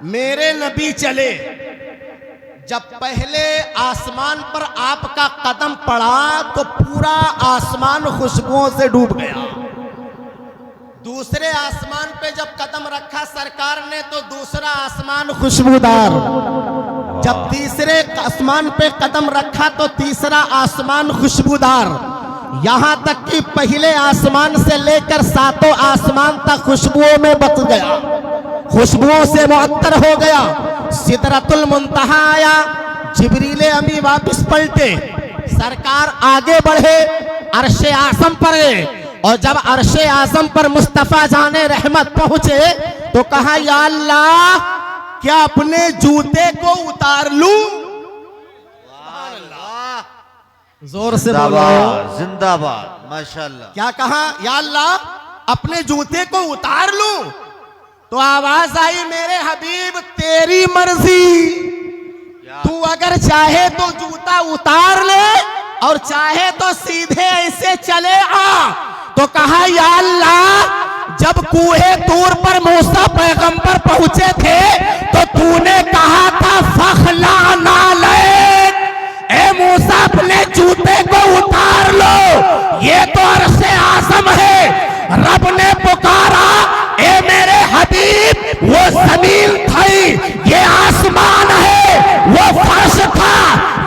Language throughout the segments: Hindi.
मेरे नबी चले, जब पहले आसमान पर आपका कदम पड़ा तो पूरा आसमान खुशबुओं से डूब गया। दूसरे आसमान पे जब कदम रखा सरकार ने तो दूसरा आसमान खुशबूदार। जब तीसरे आसमान पे कदम रखा तो तीसरा आसमान खुशबूदार। यहां तक कि पहले आसमान से लेकर सातों आसमान तक खुशबुओं में बच गया, खुशबुओं से मुअत्तर हो गया। सिदरतुल मुंतहा आया, जिब्रील अमी वापस पलटे, सरकार आगे बढ़े, अर्शे आज़म पर गए। और जब अर्शे आज़म पर मुस्तफा जाने रहमत पहुंचे तो कहा, या अल्लाह, क्या अपने जूते को उतार लूं? जोर से बोलो जिंदाबाद, माशाल्लाह। क्या कहा? या अल्लाह, अपने जूते को उतार लूं? तो आवाज आई, मेरे हबीब तेरी मर्जी, तू अगर चाहे तो जूता उतार ले और चाहे तो सीधे ऐसे चले आ। तो कहा, या अल्लाह, जब कूहे तूर पर मूसा पैगंबर पहुंचे थे तो तूने कहा था फखला नालैन, ए मूसा अपने जूते को उतार लो, ये तो अर्शे आज़म है। रब ने पुकारा, ए मेरे हबीब, वो जमीन थी, ये आसमान है, वो फर्श था,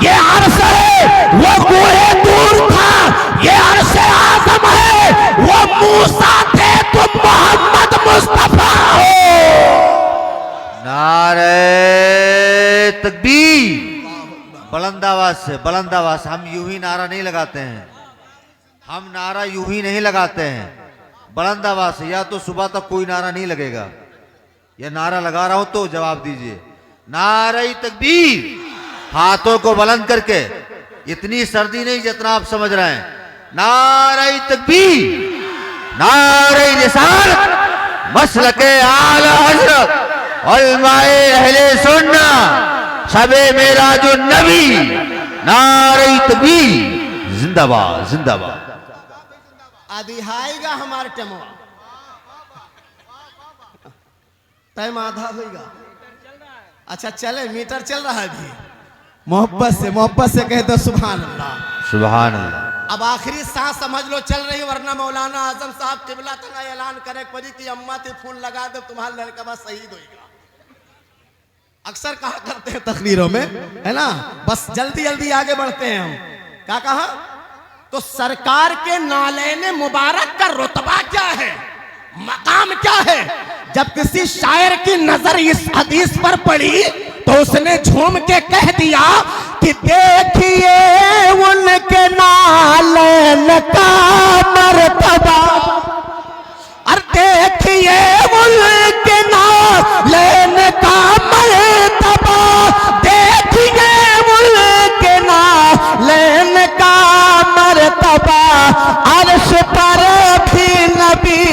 ये अर्श है, वो कूहे तूर था, ये अर्शे आज़म है, वो मूसा थे, तुम मोहम्मद मुस्तफा हो। नारे तकबीर, बुलंद आवाज से, बुलंद आवाज। हम यूं ही नारा नहीं लगाते हैं, हम नारा यूं ही नहीं लगाते हैं, बुलंद आवाज से। या तो सुबह तक कोई नारा नहीं लगेगा, या नारा लगा रहा हूं तो जवाब दीजिए। नारे तकबीर, हाथों को बुलंद करके, इतनी सर्दी नहीं जितना आप समझ रहे हैं। नारे तकबीर, नारे रिसालत, मसलके आला हजरत, उलमाए अहले सुन्ना, शबे मेराजुन नबी, नारे तकबीर, जिंदाबाद जिंदाबाद। आदिहाएगा हमारे टेमो टाइम आधा होगा। अच्छा चले, मीटर चल रहा है अभी। मोहब्बत से कह दो सुभान अल्लाह, सुभान अल्लाह। अब आखिरी सांस समझ लो चल रही, वरना मौलाना आजम साहब किबला तना ऐलान करे पड़ी कि अम्मा ते फोन लगा दे, तुम्हारा लड़का बस शहीद होगा। अक्सर कहा करते हैं तकरीरों में, है ना, बस जल्दी जल्दी आगे बढ़ते हैं हम। क्या कहा? तो सरकार के नालैने मुबारक का रुतबा क्या है, मकाम क्या है? जब किसी शायर की नजर इस हदीस पर पड़ी तो उसने झूम के कह दिया कि देखिए उनके नालैन का मर्तबा, और देखिए उनके नालैन का मर्तबा, देखिए उनके नालैन का मर्तबा, अर्श पर भी नबी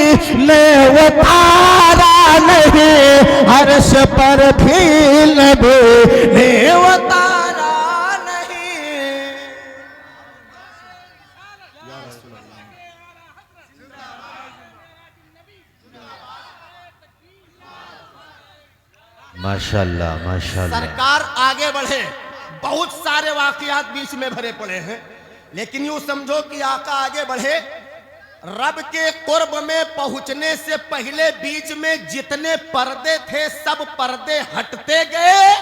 ने उतारा नहीं, अर्श पर भी नबी ने उतारा नहीं। माशाल्लाह माशाल्लाह। सरकार आगे बढ़े, बहुत सारे वाकयात बीच में भरे पड़े हैं, लेकिन यूं समझो कि आका आगे बढ़े, रब के कुर्ब में पहुंचने से पहले बीच में जितने पर्दे थे सब पर्दे हटते गए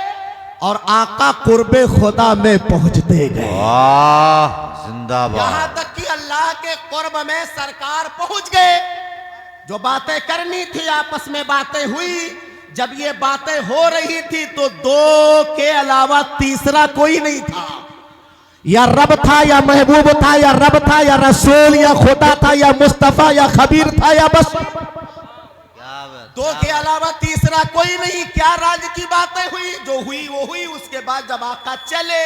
और आका कुर्बे खुदा में पहुंचते गए। वाह, जिंदाबाद। यहां तक कि अल्लाह के कुर्ब में सरकार पहुंच गए। जो बातें करनी थी आपस में बातें हुई। जब ये बातें हो रही थी तो दो के अलावा तीसरा कोई नहीं था। या रब था या महबूब था या रब था या रसूल या खुदा था या मुस्तफा या खबीर था या बस दो के अलावा तीसरा कोई नहीं। क्या राज की बातें हुई? जो हुई वो हुई। उसके बाद जब आका चले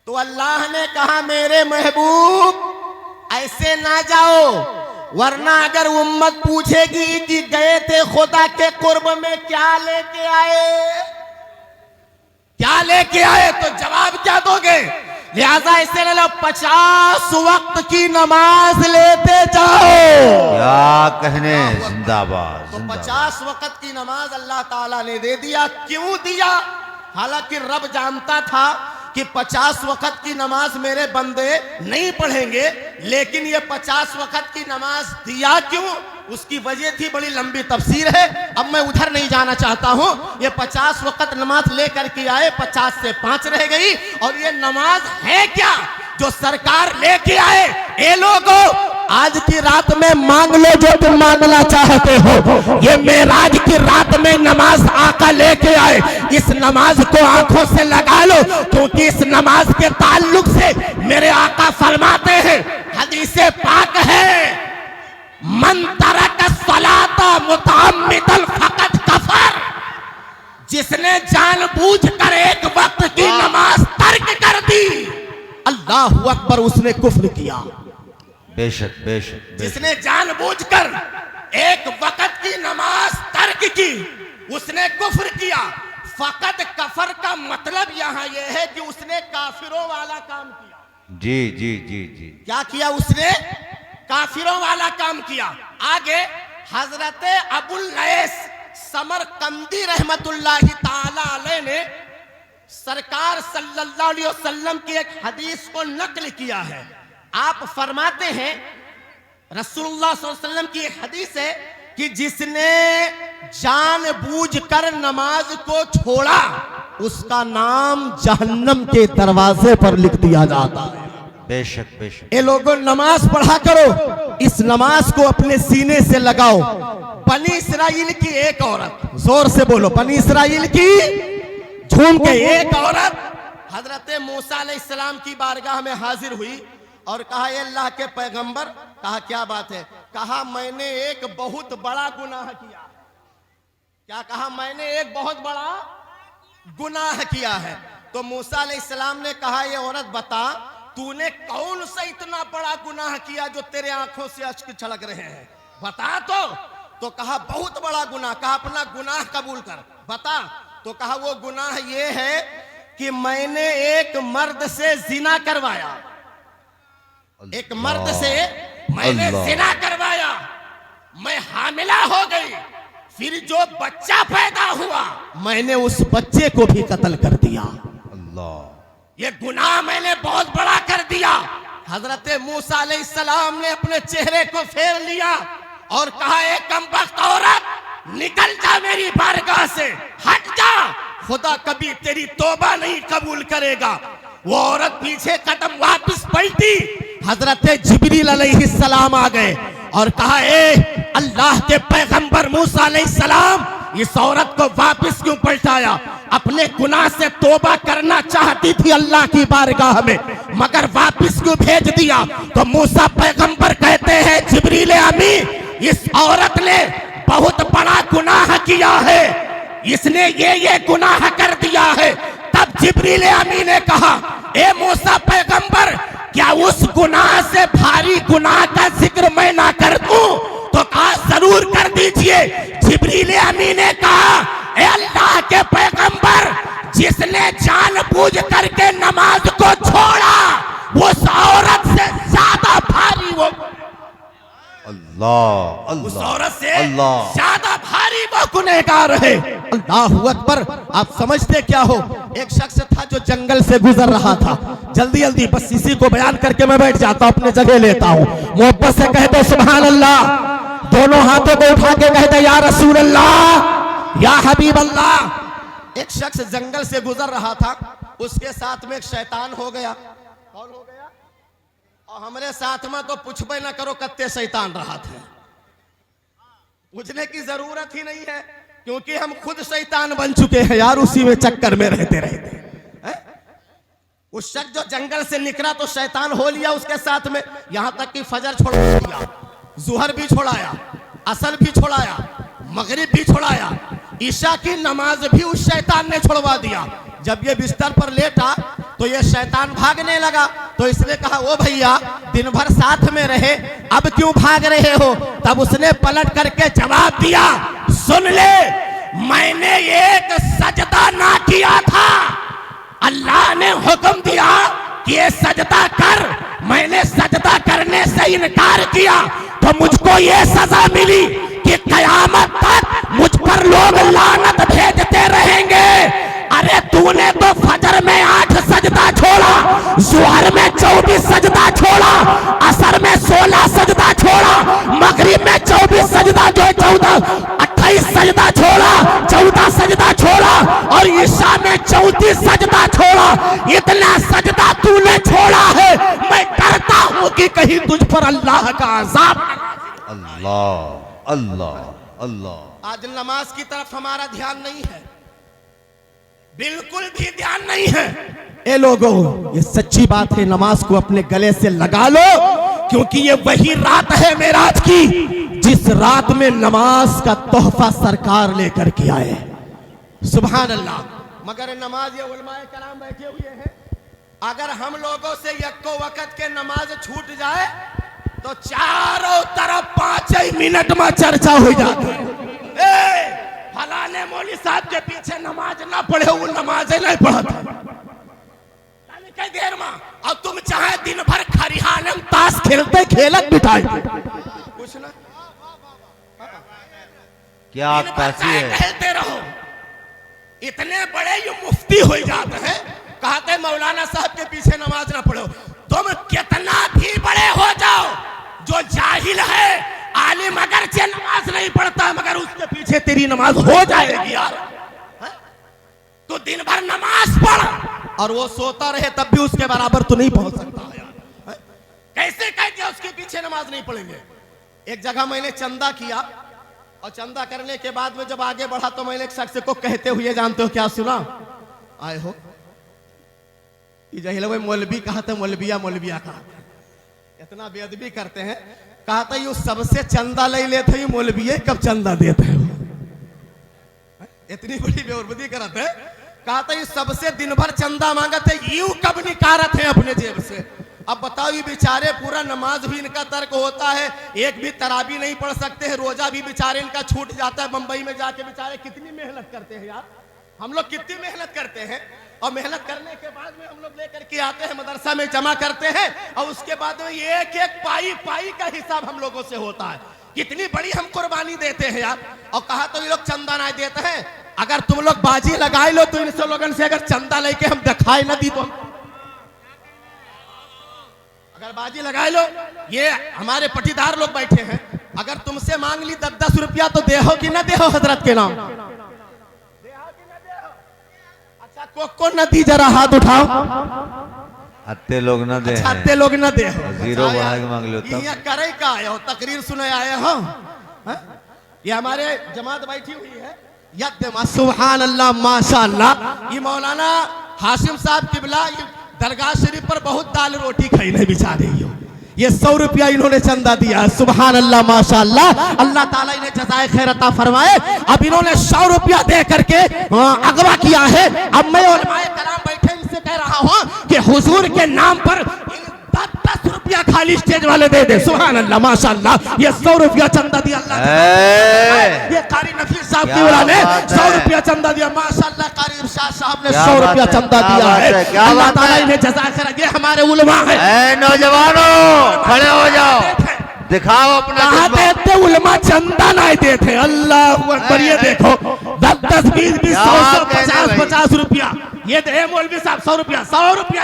तो अल्लाह ने कहा मेरे महबूब ऐसे ना जाओ, वरना अगर उम्मत पूछेगी कि गए थे खुदा के कुर्ब में क्या लेके आए, क्या लेके आए, तो जवाब क्या दोगे? लिहाजा इसे ले लो, 50 वक्त की नमाज लेते जाओ। क्या कहने, जिंदाबाद तो जिंदाबाद। 50 वक्त की नमाज अल्लाह ताला ने दे दिया। क्यों दिया? हालांकि रब जानता था कि 50 वक्त की नमाज मेरे बंदे नहीं पढ़ेंगे, लेकिन ये 50 वक्त की नमाज दिया क्यों, उसकी वजह थी, बड़ी लंबी तफसीर है, अब मैं उधर नहीं जाना चाहता हूं। ये 50 वक्त नमाज लेकर के आए, 50 से 5 रह गई। और ये नमाज है क्या जो सरकार लेके आए? ए लोगों, आज की रात में मांग लो जो तुम मांगना चाहते हो। ये मेराज की रात में नमाज आका लेके आए, इस नमाज को आंखों से लगा लो, क्योंकि इस नमाज के ताल्लुक से मेरे आका फरमाते हैं, हदीसे पाक है, मन तरक सलाता मुतअम्मिदन फकत कफर। जिसने जानबूझकर एक वक्त की नमाज तर्क कर दी, अल्लाह अकबर, उसने कुफ्र किया। बेशक बेशक। जिसने जानबूझकर एक वक्त की नमाज तर्क की, उसने कुफ्र किया। फकत कफर का मतलब यहां यह है कि उसने काफिरों वाला काम किया। जी जी जी जी। क्या किया उसने? काफिरों वाला काम किया। आगे हजरत अबुल लैस समरकंदी रहमतुल्लाहि ताला अलैह ने सरकार सल्लल्लाहु अलैहि वसल्लम की एक हदीस को नकल किया है। आप फरमाते हैं, रसूलुल्लाह सल्लल्लाहु अलैहि वसल्लम की हदीस है कि जिसने जानबूझकर नमाज को छोड़ा, उसका नाम जहन्नम के दरवाजे पर लिख दिया जाता है। बेशक बेशक। ये लोगों, नमाज पढ़ा करो, इस नमाज को अपने सीने से लगाओ। बनी इसराइल की एक औरत, जोर से बोलो, बनी इसराइल की, झूम के एक औरत हजरत मूसा अलैहिस्सलाम की बारगाह में हाजिर हुई और कहा, ये अल्लाह के पैगंबर। कहा, क्या बात है? कहा, मैंने एक बहुत बड़ा गुनाह किया। क्या कहा? मैंने एक बहुत बड़ा गुनाह किया है। तो मूसा अलैहिस्सलाम ने कहा, ये औरत बता, तूने कौन सा इतना बड़ा गुनाह किया जो तेरे आंखों से अश्क छलक रहे हैं? बता। तो कहा, बहुत बड़ा गुनाह। कहा, अपना गुनाह कबूल कर, बता। तो कहा, वो गुनाह ये है कि मैंने एक मर्द से जिना करवाया। एक मर्द से मैंने जिना करवाया, मैं हामिला हो गई, फिर जो बच्चा पैदा हुआ, मैंने उस बच्चे को भी कत्ल कर दिया। अल्लाह, ये गुनाह मैंने बहुत बड़ा कर दिया। हजरत मूसा अलैहिस्सलाम ने अपने चेहरे को फेर लिया और कहा, एक कमबख्त औरत, निकल जा मेरी बारगाह से, हट जा, खुदा कभी तेरी तौबा नहीं कबूल करेगा। वो औरत पीछे कदम वापस पलटी, हजरत जिब्रील अलैहिस्सलाम आ गए और कहा, ए अल्लाह के पैगंबर मूसा अलैहिस्सलाम, इस औरत को वापस क्यों पलटाया? अपने गुनाह से तौबा करना चाहती थी अल्लाह की बारगाह में, मगर वापस क्यों भेज दिया? तो मूसा पैगंबर कहते हैं, जिब्रील अमीन, इस औरत ने बहुत बड़ा गुनाह किया है, इसने ये गुनाह कर दिया है। तब जिब्रील अमीन ने कहा, ए मूसा पैगंबर, क्या उस गुनाह से भारी गुनाह का जिक्र मैं ना कर दूं? तो कहा, जरूर कर दीजिए। जिब्रील अमीन ने कहा, ए अल्लाह के पैगंबर, जिसने जानबूझ करके नमाज को छोड़ा, उस औरत से ज्यादा भारी वो, अल्लाह उस अल्लाह औरत से अल्लाह, ज्यादा भारी वो गुनहगार है। अल्लाह अकबर। आप समझते क्या हो? एक शख्स था जो जंगल से गुजर रहा था। जल्दी जल्दी बस इसी को बयान करके मैं बैठ जाता हूं, अपने जगह लेता हूं। मोहब्बत से कहते सुभान अल्लाह, दोनों हाथों को उठा के कहते या रसूल अल्लाह, या हबीब अल्लाह। एक शख्स जंगल से गुजर रहा था, उसके साथ में एक शैतान हो गया। कौन हो गया? और हमारे साथ में तो पूछबे ना करो कत्ते शैतान रहा था। पूछने की जरूरत ही नहीं है, क्योंकि हम खुद शैतान बन चुके हैं यार, उसी में चक्कर में रहते रहते। उस शख्स जो जंगल से निकला तो शैतान हो लिया उसके साथ में, यहां तक कि फजर छोड़ दिया, जुहर भी छोड़ाया, असर भी छोड़ाया, मगरिब भी छोड़ाया, ईशा की नमाज भी उस शैतान ने छोड़वा दिया। जब ये बिस्तर पर लेटा तो ये शैतान भागने लगा। तो इसने कहा, ओ भैया, दिन भर साथ में रहे, अब क्यों भाग रहे हो? तब उसने पलट करके जवाब दिया, सुन ले, मैंने एक सजदा ना किया था, अल्लाह ने हुक्म दिया कि ये सजदा कर, मैंने सजदा करने से इनकार किया तो मुझको ये सजा मिली कि कयामत तक मुझ पर लोग लानत भेजते रहेंगे। अरे तूने तो फजर में 8 सजदा छोड़ा, जुहर में 24 सजदा छोड़ा, असर में 16 सजदा छोड़ा, मगरिब में 24 सजदा जो 28 सजदा छोड़ा, 14 सजदा छोड़ा और ईशा में 34 सजदा छोड़ा। इतना सजदा तूने छोड़ा है, मैं डरता हूं कि कहीं तुझ पर अल्लाह का अज़ाब। अल्लाह अल्लाह अल्लाह। आज नमाज की तरफ हमारा ध्यान नहीं है, बिल्कुल भी ध्यान नहीं है। ए लोगों, ये सच्ची बात है, नमाज को अपने गले से लगा लो, क्योंकि ये वही रात है मेराज की जिस रात में नमाज का तोहफा सरकार लेकर के आए। सुभान अल्लाह। मगर नमाज, ये उलमाए कराम बैठे हुए हैं, अगर हम लोगों से यक्को वक्त के नमाज छूट जाए तो चारों तरफ 5 ही मिनट में चर्चा हो जाती है। फलाने मौली साहब के पीछे नमाज ना पढ़े, वो नमाज नहीं पढ़ता कई देर में, और तुम चाहे दिन भर खरिहाने में ताश खेलते खेलत बिताए कुछ ना, क्या ताशी है, खेलते रहो। इतने बड़े ये मुफ्ती हो जाते हैं, कहते मौलाना साहब के पीछे नमाज ना पढ़ो। तुम कितना भी बड़े हो जाओ, जो जाहिल है, आलिम अगर से नमाज नहीं पढ़ता मगर उसके पीछे तेरी नमाज हो जाएगी यार। तो दिन भर नमाज पढ़ और वो सोता रहे तब भी उसके बराबर तो नहीं पहुंच सकता यार। कैसे कहते उसके पीछे नमाज नहीं पढ़ेंगे। एक जगह मैंने चंदा किया और चंदा करने के बाद में जब आगे बढ़ा तो मैंने एक शख्स को कहते हुए, जानते हो क्या सुना? आए हो जहिल मौलवी कहा था, मौलविया मौलविया कहा, इतना बेअदबी करते हैं। कहा था यू सबसे चंदा ले लेते ही मौलवी कब चंदा देते हैं, इतनी बड़ी बेअदबी करते हैं। कहा था ये सबसे दिन भर चंदा मांगते, यू कब निकारत है अपने जेब से। अब बताओ, ये बेचारे पूरा नमाज भी इनका तर्क होता है, एक भी तराबी नहीं पढ़ सकते हैं, रोजा भी बेचारे इनका छूट जाता है। बंबई में जाके बेचारे कितनी मेहनत करते हैं यार, हम लोग कितनी मेहनत करते हैं, और मेहनत करने के बाद में हम लोग लेकर के आते हैं मदरसा में जमा करते हैं, और उसके बाद में एक एक पाई पाई का हिसाब हम लोगों से होता है। कितनी बड़ी हम कुर्बानी देते हैं यार। और कहा तो ये लोग चंदा नहीं देते हैं। अगर तुम लोग बाजी लगाए लो तो इनसे लोगों से अगर चंदा लेके हम दिखाई ना दी तो अगर बाजी लगाए लो, ये हमारे पटीदार लोग बैठे हैं, अगर तुमसे मांग ली 10-10 रुपया तो देहो कि ना देहो हजरत के नाम? को न दी, जरा हाथ उठाओ। अत्ते लोग न दे, अच्छा अत्ते लोग न दे, जीरो बढ़ा के मांग लो तब। ये करे का आए हो, तकरीर सुने आए हो। ये हमारे जमात बैठी हुई है, सुभान अल्लाह माशाअल्लाह। ये मौलाना हाशिम साहब किबला दरगाह शरीफ पर बहुत दाल रोटी खाई नहीं बेचारे, ये 100 रुपया इन्होंने चंदा दिया है। सुभान अल्लाह माशाअल्लाह, अल्लाह ताला इन्हें जज़ाए खैर अता फरमाए। अब इन्होंने 100 रुपया दे करके अगवा किया है। अब मैं उलमाए कराम बैठे इनसे कह रहा हूँ कि हुजूर के नाम पर 10 रुपया खाली स्टेज वाले दे दे। सुभान अल्लाह माशाअल्लाह, ये 100 रुपया चंदा दिया अल्लाह, ये कारी नफीस साहब की वाला ने 100 रुपया चंदा दिया माशाअल्लाह। कारी इरशाद साहब ने 100 रुपया चंदा दिया है। अल्लाह ताला इन्हें जज़ाए खैर। ये हमारे उलमा है। नौजवानों खड़े हो जाओ, दिखाओ अपना। कहते उलमा चंदा नहीं देते। अल्लाह अकबर। ये देखो 10-10, 20-20, 100, 50-50 रुपया ये दे मौलवी साहब। 100 रुपया, 100 रुपया।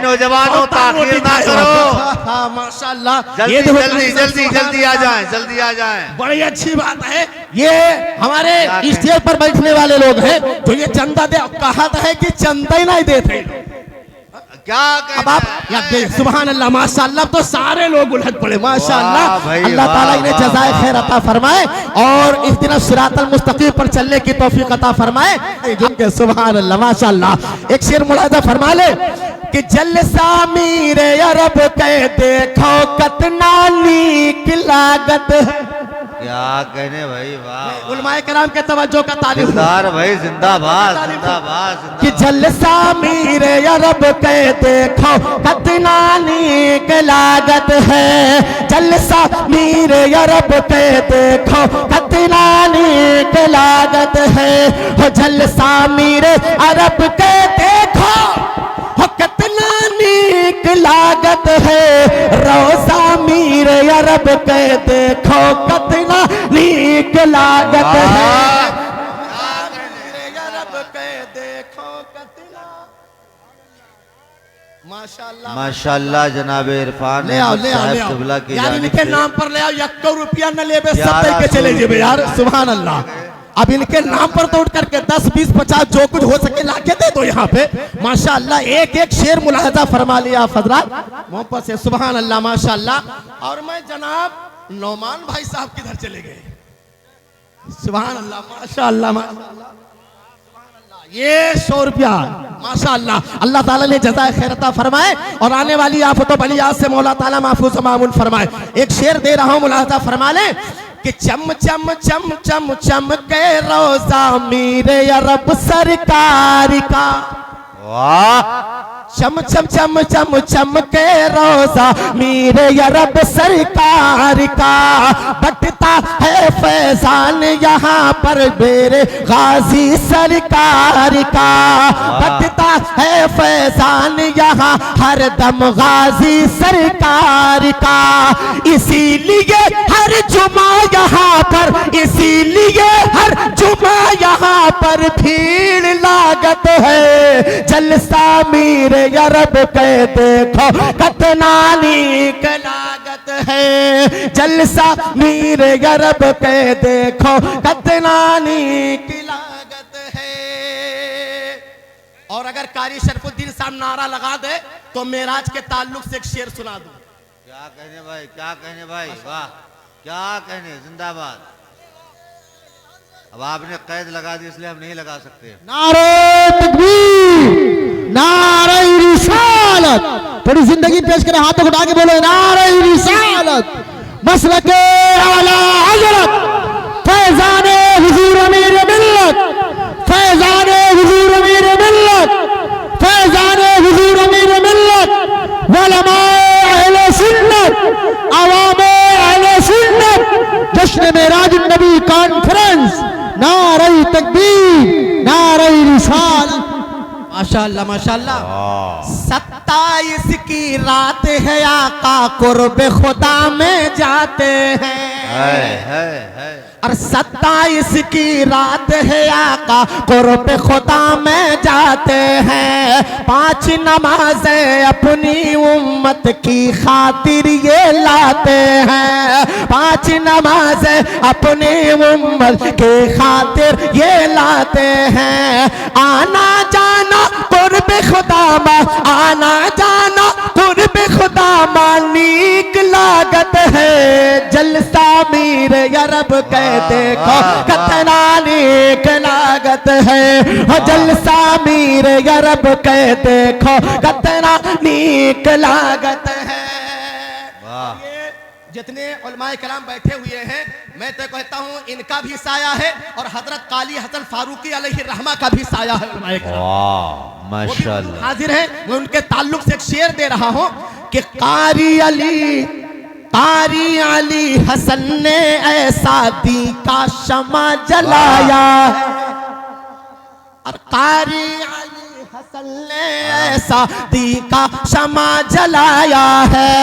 नौजवानों ताखीर ना करो माशाअल्लाह। जल्दी जल्दी जल्दी जल्दी आ जाएं, जल्दी आ जाएं। बड़ी अच्छी बात है। ये हमारे स्टेज पर बैठने वाले लोग हैं जो ये चंदा दे, कहा है कि चंदा ही नहीं देते। क्या अब आप सुभान अल्लाह माशाअल्लाह, तो सारे लोग उलझ पड़े माशाअल्लाह। अल्लाह ताला इन्हें जज़ाए खैर अता फरमाए और इस दिन सिरातल मुस्तकीम पर चलने की तौफीक अता फरमाए। सुभान अल्लाह माशाअल्लाह। एक शेर मुलाजा फरमा ले कि जलसा मीरे अरब के देखो कतना नीक लागत है। क्या कहने भाई, वाह। उलमाए कराम के तवज्जो का तारीफ भाई, जिंदाबाद जिंदाबाद। कि जलसा मीरे अरब के देखो कतना नीक लागत है। जलसा मीरे अरब के देखो कतना नीक लागत है। हो जलसा मीरे अरब के देखो हो कितना नीक लागत है, रोजा मीर अरब के देखो कितना नीक लागत है। माशाल्लाह माशाल्लाह जनाब इरफान ले आओ ले आओ ले साहब आओ क़िबला की यार, जानिब इनके से नाम पर ले आओ, 1 रुपया न लेबे, प्यारा 70 के चले जेबे यार। सूरज सुभान अल्लाह। अब इनके नाम पर तो उठ करके 10 20 50 जो कुछ हो सके लाके दे दो यहाँ पे। माशाल्लाह एक एक शेर मुलाहजा फरमा लिया आप हजरात मोहब्बत से। सुभान अल्लाह माशाल्लाह। और मैं जनाब नौमान भाई साहब किधर चले गए? सुभान अल्लाह माशाल्लाह माशाल्लाह। ये 100 रुपया माशाअल्लाह, अल्लाह ताला ने जज़ाए खैरता फरमाए और आने वाली आफतों बलियात से मौला ताला महफूज व मामून फरमाए। एक शेर दे रहा हूं, मुलाहजा फरमा ले कि चम चम चम चम चम के रोजा मीर अरब सरकार का, वाह चम चम चम चम चम के रोजा मीर अरब सरकार का, बटता है फैजान यहाँ पर मेरे गाजी सरकार का, बटता है फैजान यहाँ हर दम गाजी सरकार का। इसीलिए हर जुमा यहाँ पर, इसीलिए हर जुमा यहाँ पर भीड़ लागत है। जलसा मीर अरब के देखो कितना नीक लागत है, जलसा मीर अरब के देखो कितना नीक लागत है। और अगर कारी शरफुद्दीन साहब नारा लगा दे तो मेराज के ताल्लुक से एक शेर सुना दूं। क्या कहने भाई, क्या कहने भाई, वाह क्या कहने, जिंदाबाद। अब आपने कैद लगा दी इसलिए हम नहीं लगा सकते। नारे तकबीर, नारे रिसालत, थोड़ी जिंदगी पेश करें, हाथों को उठा के बोलो नारे रिसालत। मसलके आला हजरत फैजाने हुजूर अमीर मिल्लत, फैजाने हुजूर अमीर मिल्लत, फैजाने हुजूर अमीर मिल्लत, उलमाए अहले सुन्नत, अवामे अहले सुन्नत, जश्न मेराज नबी कॉन्फ्रेंस, नारे तकबीर, नारे रिसालत। माशाअल्लाह माशाअल्लाह। 27 की रात है, आका कुर्ब खुदा में जाते हैं। और 27 की रात है, आका कुर्ब खुदा में जाते हैं। 5 नमाजें अपनी उम्मत की खातिर ये लाते हैं, 5 नमाजें अपनी उम्मत की खातिर ये लाते हैं। आना जाना कुर्ब खुदा में, आना जाना कुर्ब खुदा में नीक लागत है। जलसा मीर अरब के देखो कितना नीक लागत है, जलसा मीर अरब के देखो कितना नीक लागत है। जितने उलमाए कलाम बैठे हुए हैं, मैं तो कहता हूं इनका भी साया है और हजरत काली हसन फारूकी अलैहि रहमा का भी साया है। उलमाए कलाम माशाअल्लाह हाजिर है, मैं उनके ताल्लुक से एक शेर दे रहा हूं कि कारी अली हसन ने ऐसा दी का शमा जलाया है, और कारी अली हसन ने ऐसा दी का शमा जलाया है।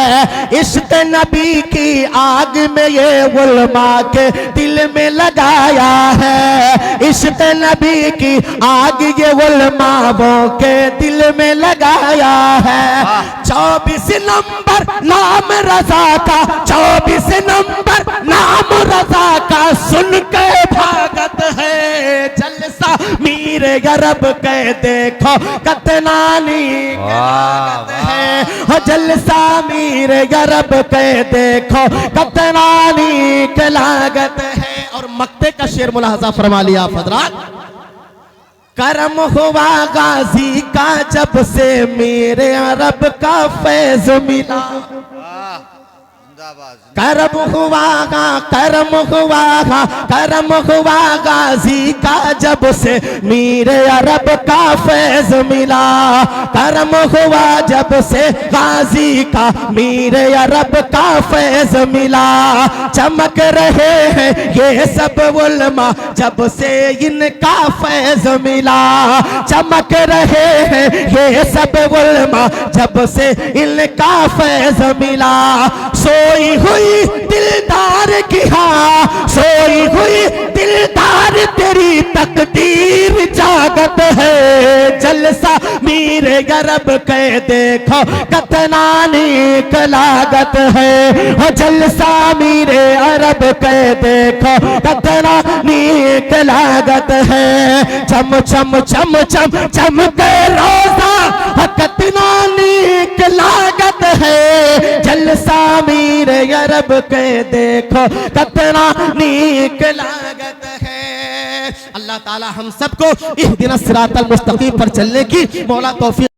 इश्क नबी की आग में ये उलमा के दिल में लगाया है, इश्क नबी की आग ये उलमाओं के दिल में लगाया है। 24 नंबर नाम रजा का, 24 नंबर नाम रजा का सुन के भागत है। जलसा मीर अरब के देखो कितना नीक लागत है, जलसा मीर अरब के देखो कितना नीक लागत है। और मक्ते का शेर मुलाहजा फरमा लिया हजरात। करम हुआ गाजी का जब से मेरे अरब का फैज मिला, जिंदाबाद। करम हुआ गाजी का जब से मीर अरब का फैज मिला। करम हुआ जब से गाजी का मीर अरब का फैज मिला। चमक रहे हैं ये सब उलमा जब से इनका फैज मिला। चमक रहे हैं ये सब उलमा जब से इनका फैज मिला। सोई हुई दिलदार की हाँ, सोई हुई दिलदार तेरी तकदीर जागत है। जलसा मीर अरब के देखो कतना नीक लागत है। हो जलसा मीर अरब के देखो कतना नीक लागत है। चम चम चम चम चम के रोजा कतना नीक लागत है। जलसा मीर अरब के देखो कतना नीक लागत है। अल्लाह ताला हम सबको इहदिना सिरातल मुस्तकीम पर चलने की मौला तौफीक